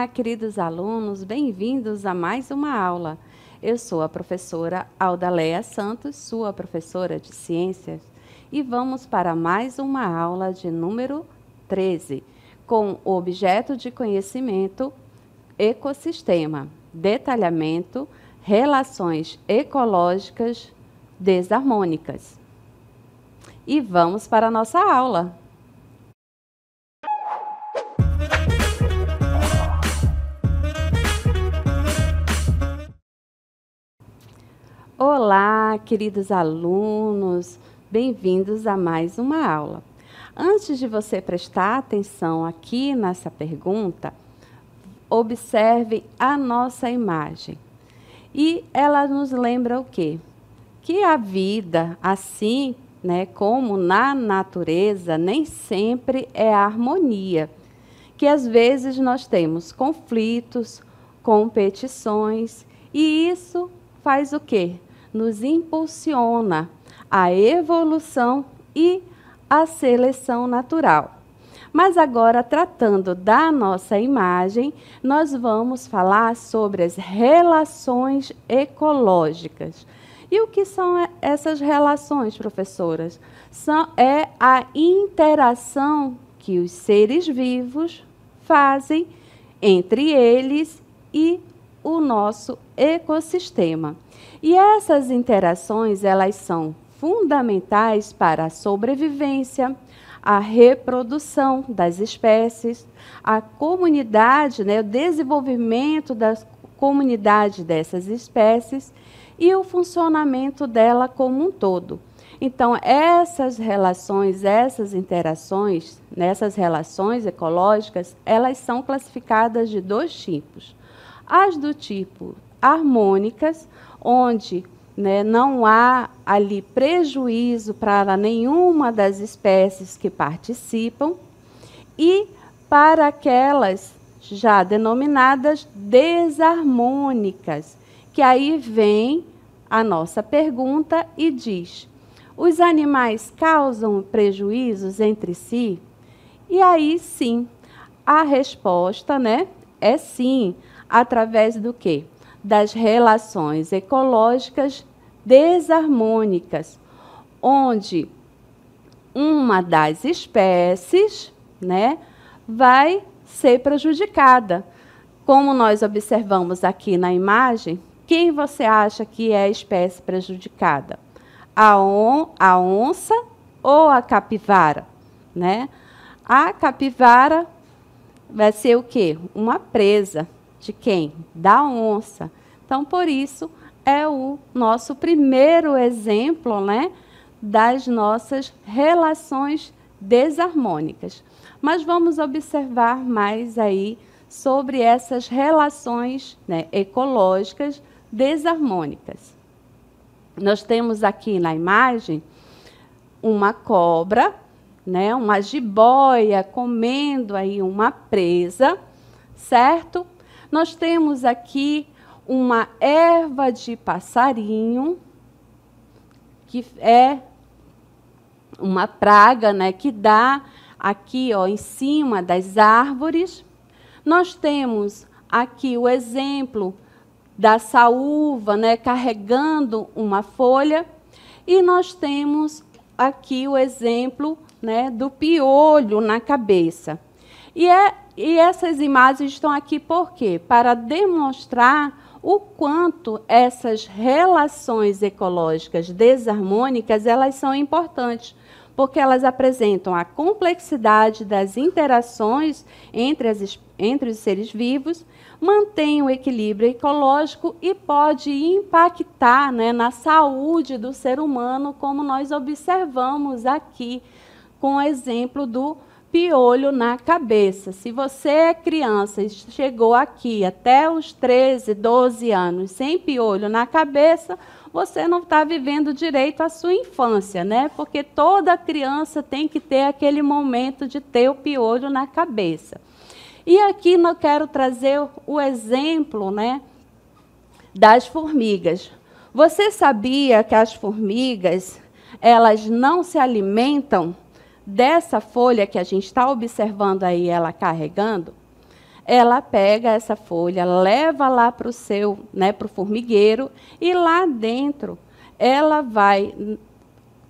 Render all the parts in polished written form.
Olá, queridos alunos, bem-vindos a mais uma aula. Eu sou a professora Aldaleia Santos, sua professora de Ciências, e vamos para mais uma aula de número 13, com o objeto de conhecimento ecossistema, detalhamento, relações ecológicas desarmônicas. E vamos para a nossa aula. Olá, queridos alunos, bem-vindos a mais uma aula. Antes de você prestar atenção aqui nessa pergunta, observe a nossa imagem. E ela nos lembra o quê? Que a vida, assim, como na natureza, nem sempre é harmonia. Que às vezes nós temos conflitos, competições, e isso faz o quê? Nos impulsiona a evolução e a seleção natural. Mas agora, tratando da nossa imagem, nós vamos falar sobre as relações ecológicas. E o que são essas relações, professoras? É a interação que os seres vivos fazem entre eles e o nosso ecossistema. E essas interações, elas são fundamentais para a sobrevivência, a reprodução das espécies, a comunidade, o desenvolvimento da comunidade dessas espécies e o funcionamento dela como um todo. Então, essas relações, essas interações, nessas relações ecológicas, elas são classificadas de dois tipos. As do tipo harmônicas, onde não há ali prejuízo para nenhuma das espécies que participam, e para aquelas já denominadas desarmônicas, que aí vem a nossa pergunta e diz: os animais causam prejuízos entre si? E aí sim, a resposta é sim, através do quê? Das relações ecológicas desarmônicas, onde uma das espécies vai ser prejudicada. Como nós observamos aqui na imagem, quem você acha que é a espécie prejudicada? A onça ou a capivara? A capivara vai ser o quê? Uma presa. De quem? Da onça. Então, por isso, é o nosso primeiro exemplo das nossas relações desarmônicas. Mas vamos observar mais aí sobre essas relações ecológicas desarmônicas. Nós temos aqui na imagem uma cobra, uma jiboia comendo aí uma presa, certo? Nós temos aqui uma erva de passarinho, que é uma praga que dá aqui em cima das árvores. Nós temos aqui o exemplo da saúva carregando uma folha. E nós temos aqui o exemplo do piolho na cabeça. E essas imagens estão aqui por quê? Para demonstrar o quanto essas relações ecológicas desarmônicas elas são importantes, porque elas apresentam a complexidade das interações entre os seres vivos, mantêm o equilíbrio ecológico e pode impactar na saúde do ser humano, como nós observamos aqui com o exemplo do piolho na cabeça. Se você é criança e chegou aqui até os 13, 12 anos sem piolho na cabeça, você não está vivendo direito a sua infância, Porque toda criança tem que ter aquele momento de ter o piolho na cabeça. E aqui eu quero trazer o exemplo das formigas. Você sabia que as formigas, elas não se alimentam dessa folha que a gente está observando aí, ela carregando? ela pega essa folha, leva lá para o seu, né, para o formigueiro, e lá dentro ela vai,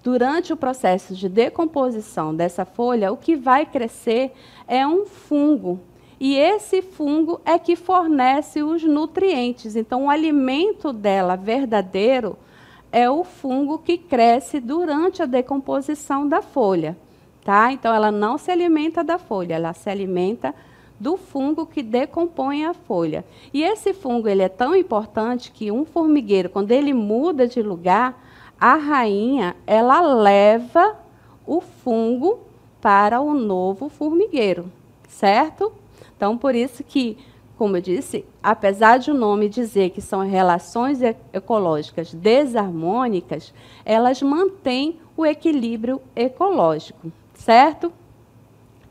durante o processo de decomposição dessa folha, o que vai crescer é um fungo. E esse fungo é que fornece os nutrientes. Então, o alimento dela verdadeiro é o fungo que cresce durante a decomposição da folha. Tá? Então, ela não se alimenta da folha, ela se alimenta do fungo que decompõe a folha. E esse fungo ele é tão importante que um formigueiro, quando ele muda de lugar, a rainha ela leva o fungo para o novo formigueiro, certo? Então, por isso que, como eu disse, apesar de o nome dizer que são relações ecológicas desarmônicas, elas mantêm o equilíbrio ecológico, certo?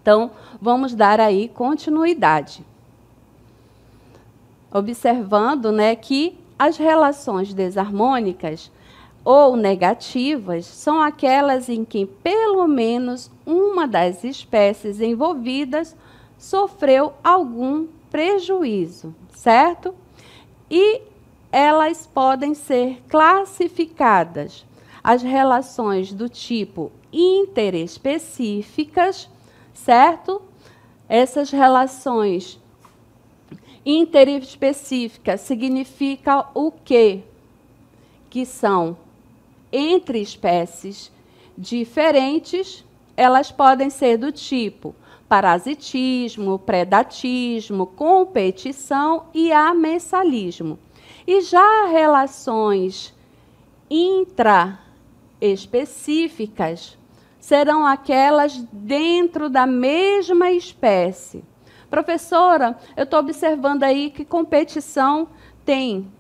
Então, vamos dar aí continuidade. Observando, né, que as relações desarmônicas ou negativas são aquelas em que pelo menos uma das espécies envolvidas sofreu algum prejuízo, certo? E elas podem ser classificadas. As relações do tipo interespecíficas, certo? Essas relações interespecíficas significa o quê? Que são entre espécies diferentes, elas podem ser do tipo parasitismo, predatismo, competição e amensalismo. E já relações intraespecíficas serão aquelas dentro da mesma espécie. Professora, eu estou observando aí que competição tem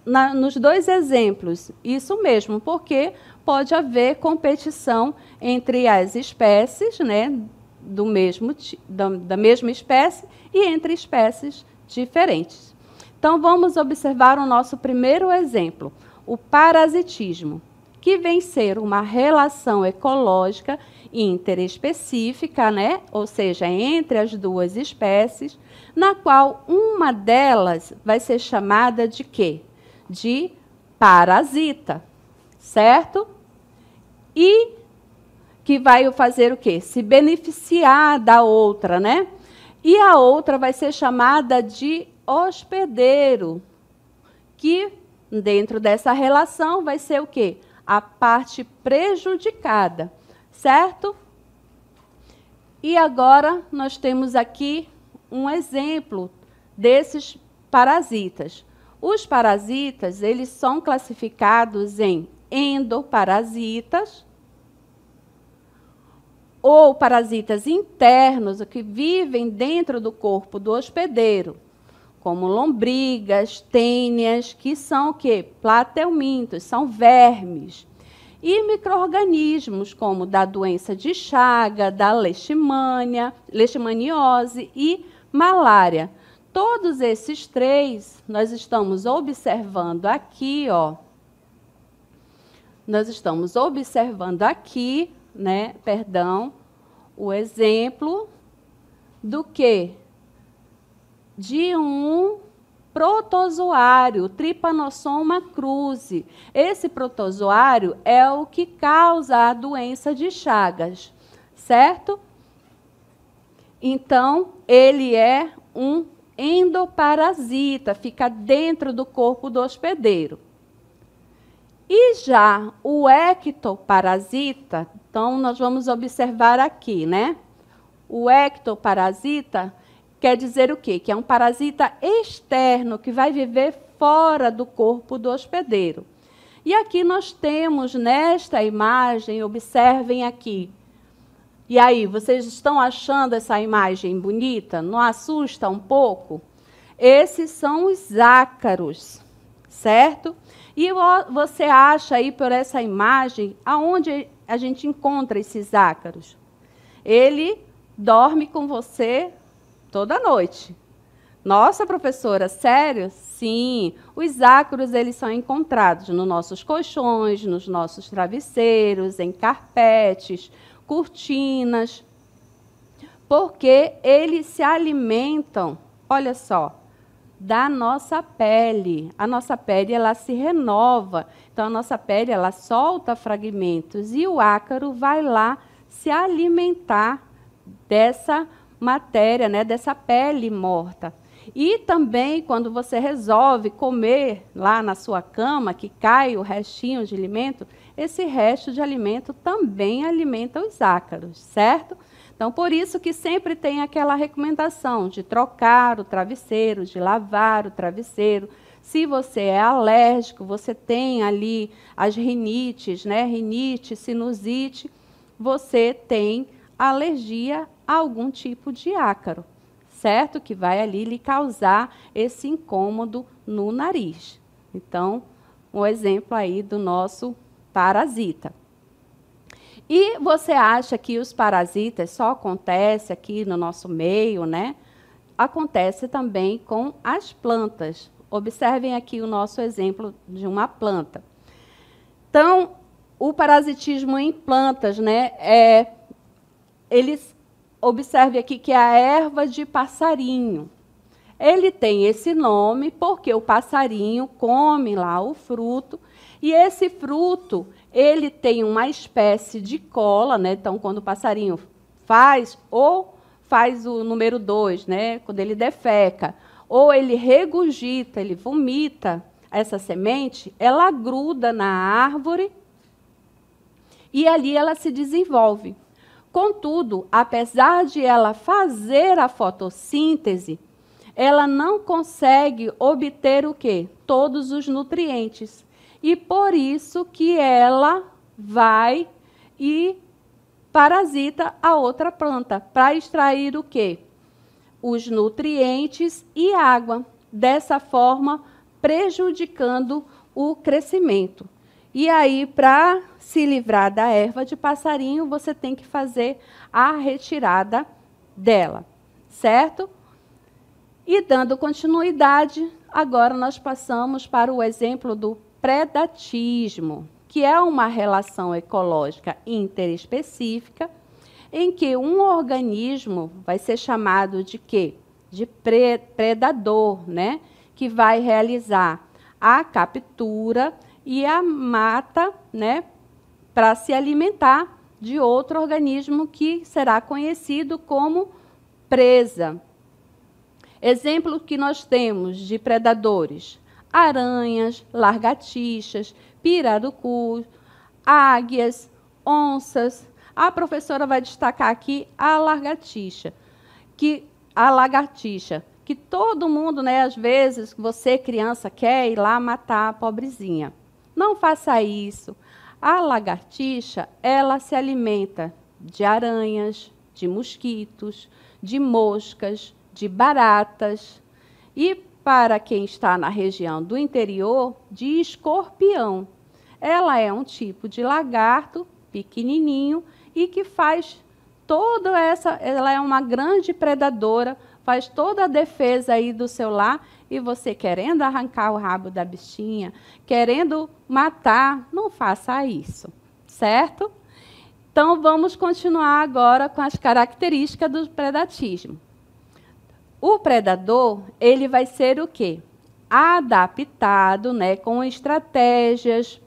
nos dois exemplos. Isso mesmo, porque pode haver competição entre as espécies, né, da mesma espécie e entre espécies diferentes. Então, vamos observar o nosso primeiro exemplo, o parasitismo, que vem ser uma relação ecológica interespecífica, né? Ou seja, entre as duas espécies, na qual uma delas vai ser chamada de quê? De parasita, certo? E que vai fazer o quê? Se beneficiar da outra, né? E a outra vai ser chamada de hospedeiro, que dentro dessa relação vai ser o quê? A parte prejudicada, certo? E agora nós temos aqui um exemplo desses parasitas. Os parasitas, eles são classificados em endoparasitas, ou parasitas internos, que vivem dentro do corpo do hospedeiro, como lombrigas, tênias, que são o quê? Plateumintos, são vermes. E micro-organismos, como da doença de Chaga, da leishmaniose e malária. Todos esses três, nós estamos observando aqui, ó. Nós estamos observando aqui, né, perdão, o exemplo do quê? De um protozoário, Trypanosoma cruzi. Esse protozoário é o que causa a doença de Chagas, certo? Então, ele é um endoparasita, fica dentro do corpo do hospedeiro. E já o ectoparasita, então nós vamos observar aqui, né? O ectoparasita quer dizer o quê? Que é um parasita externo que vai viver fora do corpo do hospedeiro. E aqui nós temos nesta imagem, observem aqui. E aí, vocês estão achando essa imagem bonita? Não assusta um pouco? Esses são os ácaros, certo? E você acha aí por essa imagem aonde a gente encontra esses ácaros? Ele dorme com você toda noite. Nossa, professora, sério? Sim, os ácaros eles são encontrados nos nossos colchões, nos nossos travesseiros, em carpetes, cortinas, porque eles se alimentam olha só, da nossa pele. A nossa pele, ela se renova. Então, a nossa pele, ela solta fragmentos e o ácaro vai lá se alimentar dessa matéria, né, dessa pele morta. E também, quando você resolve comer lá na sua cama, que cai o restinho de alimento, esse resto de alimento também alimenta os ácaros, certo? Então, por isso que sempre tem aquela recomendação de trocar o travesseiro, de lavar o travesseiro. Se você é alérgico, você tem ali as rinites, né? Rinite, sinusite, você tem alergia a algum tipo de ácaro, certo? Que vai ali lhe causar esse incômodo no nariz. Então, um exemplo aí do nosso parasita. E você acha que os parasitas só acontecem aqui no nosso meio, né? Acontece também com as plantas. Observem aqui o nosso exemplo de uma planta. Então, o parasitismo em plantas, né? Observe aqui que é a erva de passarinho. Ele tem esse nome porque o passarinho come lá o fruto, e esse fruto, ele tem uma espécie de cola, né? Então, quando o passarinho faz o número 2, né? Quando ele defeca, ou ele regurgita, ele vomita essa semente, ela gruda na árvore e ali ela se desenvolve. Contudo, apesar de ela fazer a fotossíntese, ela não consegue obter o quê? Todos os nutrientes. E por isso que ela vai e parasita a outra planta, para extrair o quê? Os nutrientes e água, dessa forma prejudicando o crescimento. E aí, para se livrar da erva de passarinho, você tem que fazer a retirada dela, certo? E dando continuidade, agora nós passamos para o exemplo do predatismo, que é uma relação ecológica interespecífica, em que um organismo vai ser chamado de quê? De predador, né? Que vai realizar a captura e a mata, né? Para se alimentar de outro organismo que será conhecido como presa. Exemplo que nós temos de predadores: aranhas, lagartixas, pirarucus, águias, onças. A professora vai destacar aqui a lagartixa, que todo mundo, né, às vezes, você, criança, quer ir lá matar a pobrezinha. Não faça isso. A lagartixa, ela se alimenta de aranhas, de mosquitos, de moscas, de baratas e, para quem está na região do interior, de escorpião. Ela é um tipo de lagarto pequenininho e que faz toda ela é uma grande predadora, faz toda a defesa aí do seu lar, e você querendo arrancar o rabo da bichinha, querendo matar, não faça isso, certo? Então, vamos continuar agora com as características do predatismo. O predador, ele vai ser o quê? Adaptado, né, com estratégias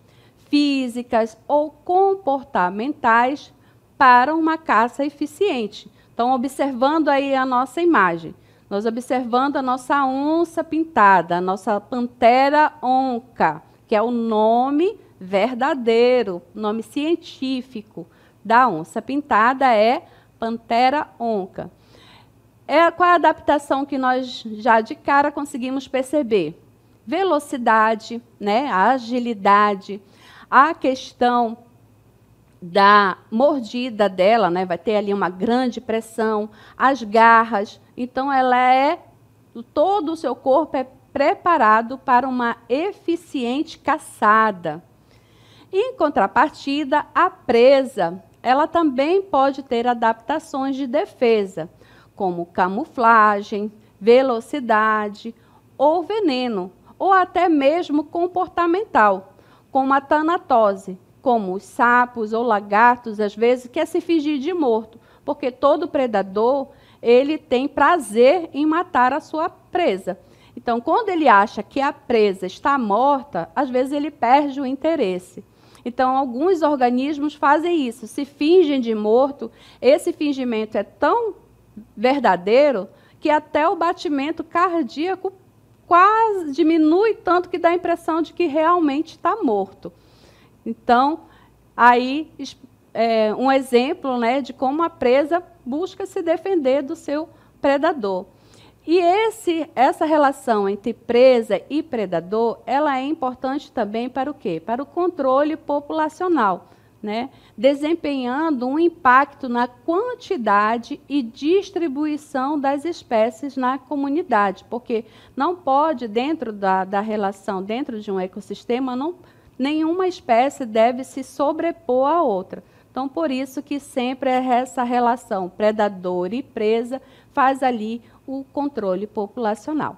físicas ou comportamentais para uma caça eficiente. Então, observando aí a nossa imagem, nós observando a nossa onça pintada, a nossa pantera onca, que é o nome verdadeiro, nome científico da onça pintada é pantera onca. Qual é a adaptação que nós já de cara conseguimos perceber? Velocidade, né? A agilidade, a questão da mordida dela, né? Vai ter ali uma grande pressão, as garras. Então, todo o seu corpo é preparado para uma eficiente caçada. Em contrapartida, a presa, ela também pode ter adaptações de defesa, como camuflagem, velocidade ou veneno, ou até mesmo comportamental, como a tanatose, como os sapos ou lagartos, às vezes, quer se fingir de morto, porque todo predador, ele tem prazer em matar a sua presa. Então, quando ele acha que a presa está morta, às vezes ele perde o interesse. Então, alguns organismos fazem isso, se fingem de morto. Esse fingimento é tão verdadeiro que até o batimento cardíaco quase diminui tanto que dá a impressão de que realmente está morto. Então, aí um exemplo, né, de como a presa busca se defender do seu predador. E essa relação entre presa e predador, ela é importante também para o quê? Para o controle populacional, né? Desempenhando um impacto na quantidade e distribuição das espécies na comunidade, porque não pode, dentro da relação, dentro de um ecossistema, nenhuma espécie deve se sobrepor à outra. Então, por isso que sempre essa relação predador e presa faz ali o controle populacional.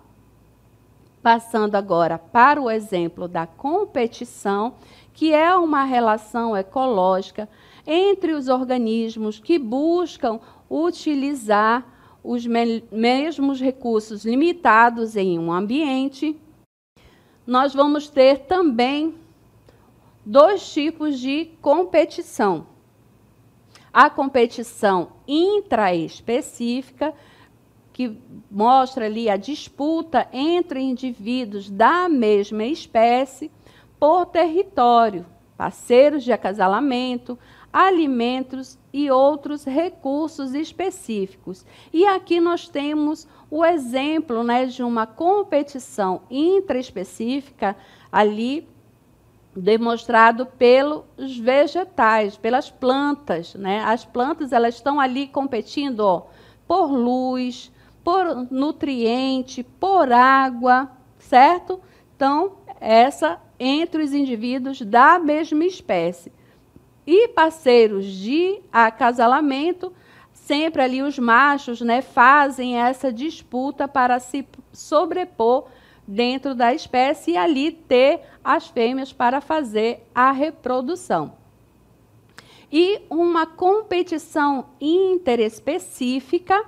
Passando agora para o exemplo da competição, que é uma relação ecológica entre os organismos que buscam utilizar os mesmos recursos limitados em um ambiente. Nós vamos ter também dois tipos de competição. A competição intraespecífica, que mostra ali a disputa entre indivíduos da mesma espécie por território, parceiros de acasalamento, alimentos e outros recursos específicos. E aqui nós temos o exemplo, né, de uma competição intraespecífica ali demonstrado pelos vegetais, pelas plantas, né? As plantas, elas estão ali competindo, ó, por luz, por nutriente, por água, certo? Então, essa entre os indivíduos da mesma espécie. E parceiros de acasalamento, sempre ali os machos, né, fazem essa disputa para se sobrepor dentro da espécie e ali ter as fêmeas para fazer a reprodução. E uma competição interespecífica,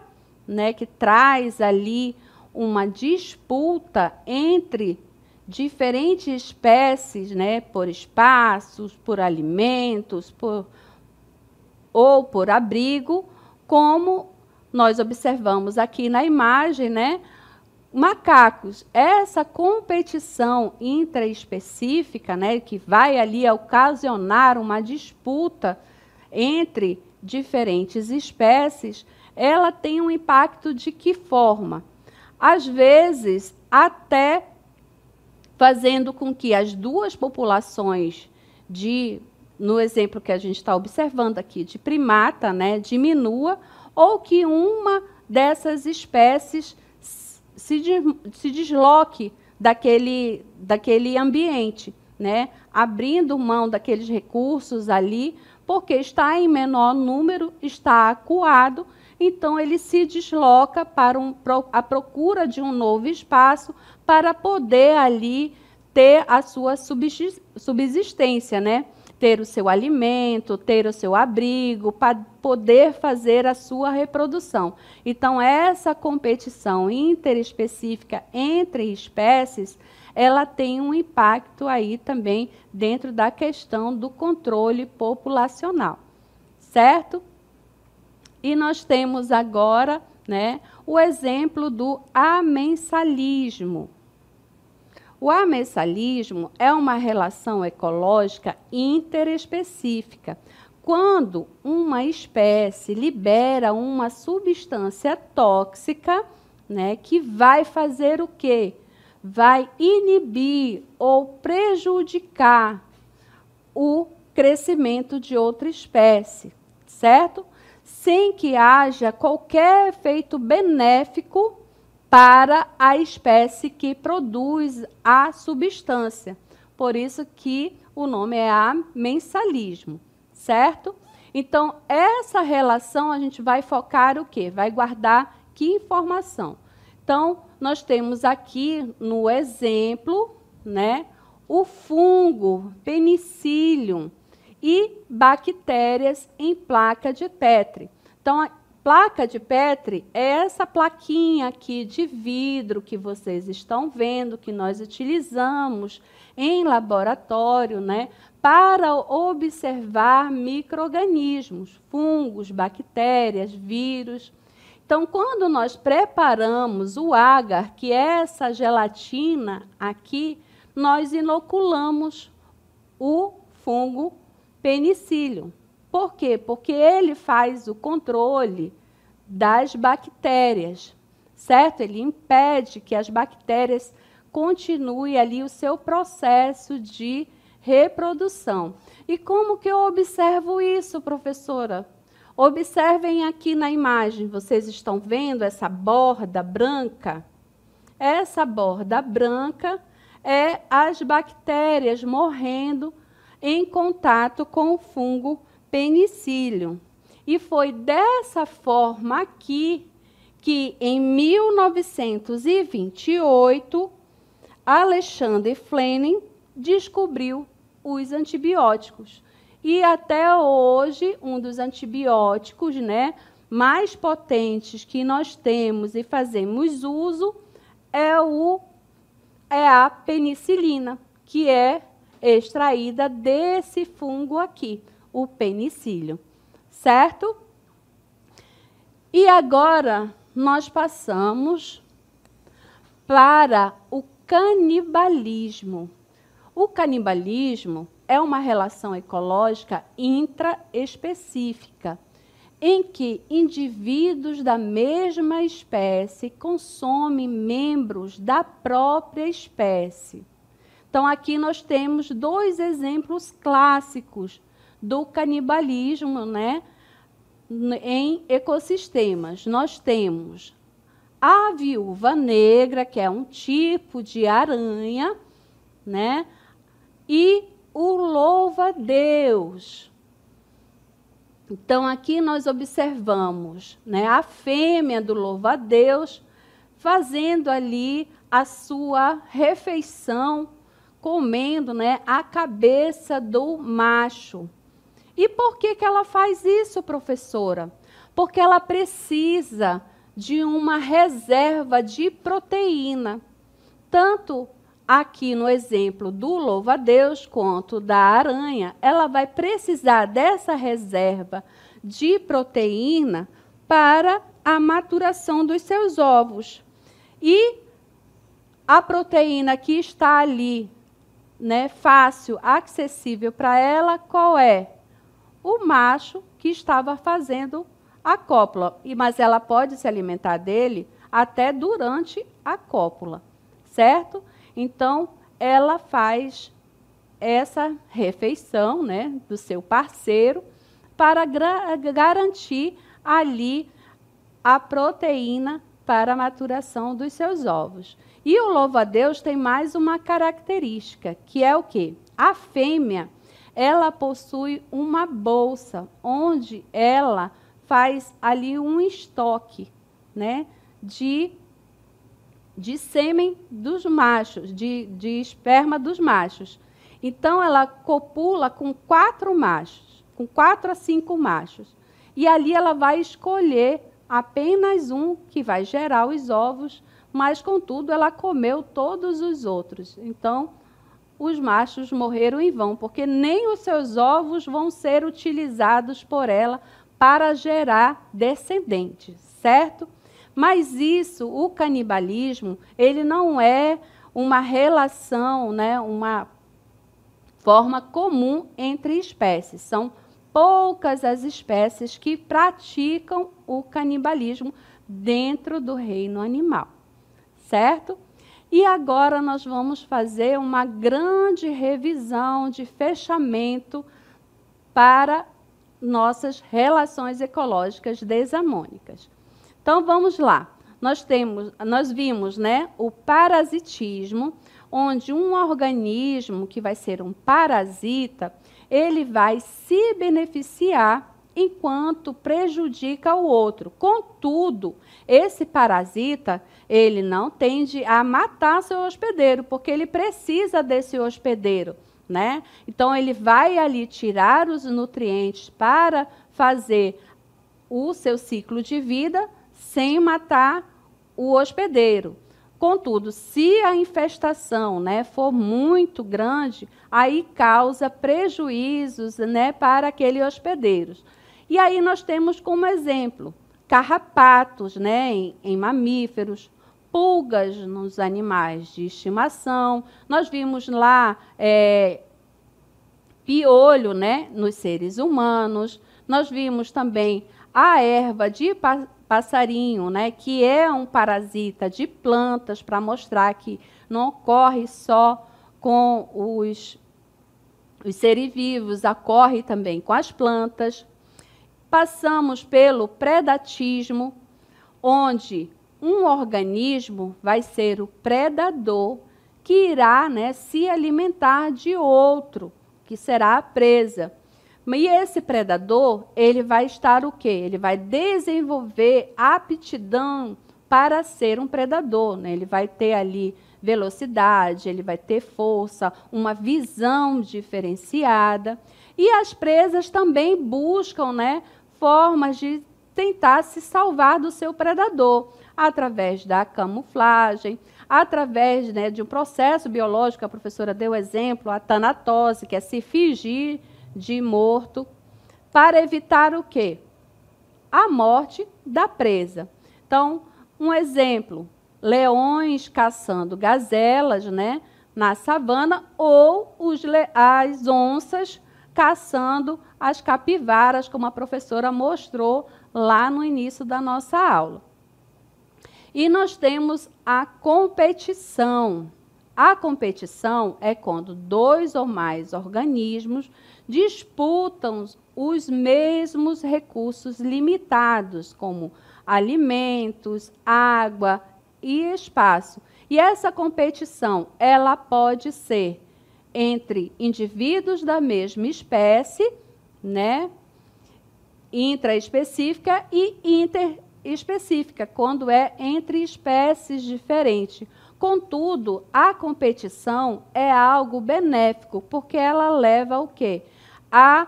né, que traz ali uma disputa entre diferentes espécies, né, por espaços, por alimentos, ou por abrigo, como nós observamos aqui na imagem, né, macacos. Essa competição intraespecífica, né, que vai ali ocasionar uma disputa entre diferentes espécies, ela tem um impacto de que forma? Às vezes, até fazendo com que as duas populações no exemplo que a gente está observando aqui, de primata, né, diminua, ou que uma dessas espécies se desloque daquele ambiente, né, abrindo mão daqueles recursos ali, porque está em menor número, está acuado, então ele se desloca para a procura de um novo espaço para poder ali ter a sua subsistência, né? Ter o seu alimento, ter o seu abrigo, para poder fazer a sua reprodução. Então, essa competição interespecífica entre espécies, ela tem um impacto aí também dentro da questão do controle populacional, certo? E nós temos agora, né, o exemplo do amensalismo. O amensalismo é uma relação ecológica interespecífica. Quando uma espécie libera uma substância tóxica, né, que vai fazer o quê? Vai inibir ou prejudicar o crescimento de outra espécie, certo? Sem que haja qualquer efeito benéfico para a espécie que produz a substância. Por isso que o nome é amensalismo, certo? Então, essa relação a gente vai focar o quê? Vai guardar que informação? Então, nós temos aqui no exemplo, né, o fungo Penicillium e bactérias em placa de Petri. Então, placa de Petri é essa plaquinha aqui de vidro que vocês estão vendo, que nós utilizamos em laboratório, né, para observar micro-organismos, fungos, bactérias, vírus. Então, quando nós preparamos o agar, que é essa gelatina aqui, nós inoculamos o fungo penicillium. Por quê? Porque ele faz o controle das bactérias, certo? Ele impede que as bactérias continuem ali o seu processo de reprodução. E como que eu observo isso, professora? Observem aqui na imagem, vocês estão vendo essa borda branca? Essa borda branca é as bactérias morrendo em contato com o fungo penicillium. E foi dessa forma aqui que, em 1928, Alexander Fleming descobriu os antibióticos. E até hoje, um dos antibióticos, né, mais potentes que nós temos e fazemos uso é a penicilina, que é extraída desse fungo aqui, o penicillium, certo? E agora nós passamos para o canibalismo. O canibalismo é uma relação ecológica intraespecífica, em que indivíduos da mesma espécie consomem membros da própria espécie. Então, aqui nós temos dois exemplos clássicos do canibalismo, né, em ecossistemas. Nós temos a viúva negra, que é um tipo de aranha, né, e o louva-a-Deus. Então, aqui nós observamos, né, a fêmea do louva-a-Deus fazendo ali a sua refeição, comendo, né, a cabeça do macho. E por que que ela faz isso, professora? Porque ela precisa de uma reserva de proteína. Tanto aqui no exemplo do louva-a-Deus quanto da aranha, ela vai precisar dessa reserva de proteína para a maturação dos seus ovos. E a proteína que está ali, né, fácil, acessível para ela, qual é? O macho que estava fazendo a cópula. Mas ela pode se alimentar dele até durante a cópula, certo? Então, ela faz essa refeição, né, do seu parceiro para garantir ali a proteína para a maturação dos seus ovos. E o louva-a-Deus tem mais uma característica, que é o quê? A fêmea, ela possui uma bolsa, onde ela faz ali um estoque, né, de sêmen dos machos, de esperma dos machos. Então, ela copula com 4 machos, com 4 a 5 machos. E ali ela vai escolher apenas um que vai gerar os ovos, mas, contudo, ela comeu todos os outros. Então, os machos morreram em vão, porque nem os seus ovos vão ser utilizados por ela para gerar descendentes, certo? Mas isso, o canibalismo, ele não é uma relação, né, uma forma comum entre espécies. São poucas as espécies que praticam o canibalismo dentro do reino animal, certo? E agora nós vamos fazer uma grande revisão de fechamento para nossas relações ecológicas desamônicas. Então, vamos lá. Nós vimos, né, o parasitismo, onde um organismo que vai ser um parasita, ele vai se beneficiar enquanto prejudica o outro. Contudo, esse parasita, ele não tende a matar seu hospedeiro, porque ele precisa desse hospedeiro, né? Então, ele vai ali tirar os nutrientes para fazer o seu ciclo de vida sem matar o hospedeiro. Contudo, se a infestação, né, for muito grande, aí causa prejuízos, né, para aquele hospedeiro. E aí nós temos como exemplo carrapatos, né, em mamíferos, pulgas nos animais de estimação. Nós vimos lá piolho, né, nos seres humanos. Nós vimos também a erva de passarinho, né, que é um parasita de plantas, para mostrar que não ocorre só com os seres vivos, ocorre também com as plantas. Passamos pelo predatismo, onde um organismo vai ser o predador que irá, né, se alimentar de outro, que será a presa. E esse predador, ele vai estar o quê? Ele vai desenvolver aptidão para ser um predador, né? Ele vai ter ali velocidade, ele vai ter força, uma visão diferenciada. E as presas também buscam, né, formas de tentar se salvar do seu predador, através da camuflagem, através, né, de um processo biológico. A professora deu exemplo, a tanatose, que é se fingir de morto, para evitar o quê? A morte da presa. Então, um exemplo, leões caçando gazelas, né, na savana, ou as onças caçando as capivaras, como a professora mostrou lá no início da nossa aula. E nós temos a competição. A competição é quando 2 ou mais organismos disputam os mesmos recursos limitados, como alimentos, água e espaço. E essa competição, ela pode ser entre indivíduos da mesma espécie, né, intraespecífica e interespecífica, quando é entre espécies diferentes. Contudo, a competição é algo benéfico, porque ela leva ao quê? A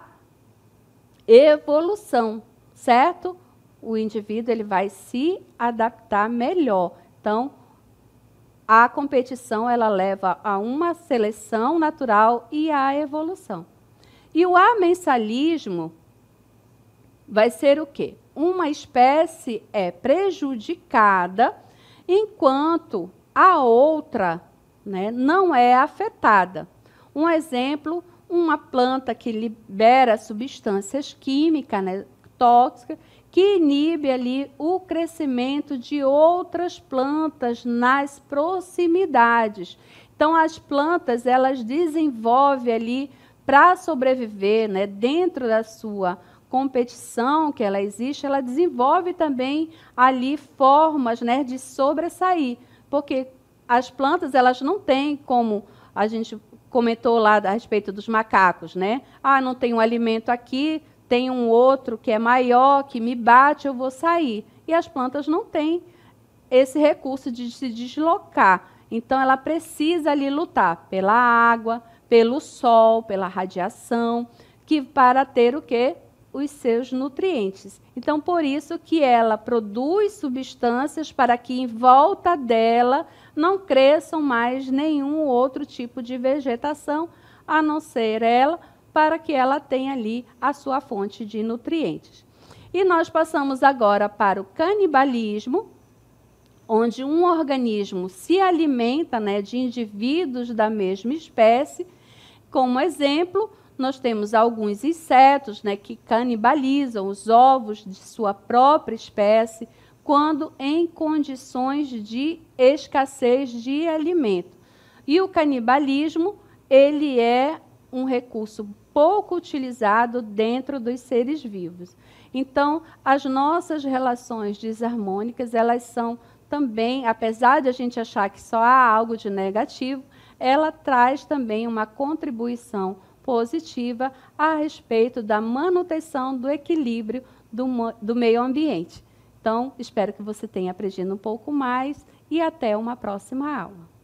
evolução, certo? O indivíduo ele vai se adaptar melhor. Então, a competição ela leva a uma seleção natural e à evolução. E o amensalismo vai ser o quê? Uma espécie é prejudicada enquanto a outra, né, não é afetada. Um exemplo, uma planta que libera substâncias químicas, né, tóxicas, que inibe ali o crescimento de outras plantas nas proximidades. Então, as plantas, elas desenvolvem ali para sobreviver, né, dentro da sua competição que ela existe, ela desenvolve também ali formas, né, de sobressair, porque as plantas elas não têm, como a gente comentou lá a respeito dos macacos, né? Ah, não tem um alimento aqui, tem um outro que é maior, que me bate, eu vou sair. E as plantas não têm esse recurso de se deslocar. Então, ela precisa ali lutar pela água, pelo sol, pela radiação, que para ter o quê? Os seus nutrientes. Então, por isso que ela produz substâncias para que em volta dela não cresçam mais nenhum outro tipo de vegetação, a não ser ela, para que ela tenha ali a sua fonte de nutrientes. E nós passamos agora para o canibalismo, onde um organismo se alimenta, né, de indivíduos da mesma espécie. Como exemplo, nós temos alguns insetos, né, que canibalizam os ovos de sua própria espécie quando em condições de escassez de alimento. E o canibalismo, ele é um recurso pouco utilizado dentro dos seres vivos. Então, as nossas relações desarmônicas, elas são também, apesar de a gente achar que só há algo de negativo, ela traz também uma contribuição positiva a respeito da manutenção do equilíbrio do meio ambiente. Então, espero que você tenha aprendido um pouco mais e até uma próxima aula.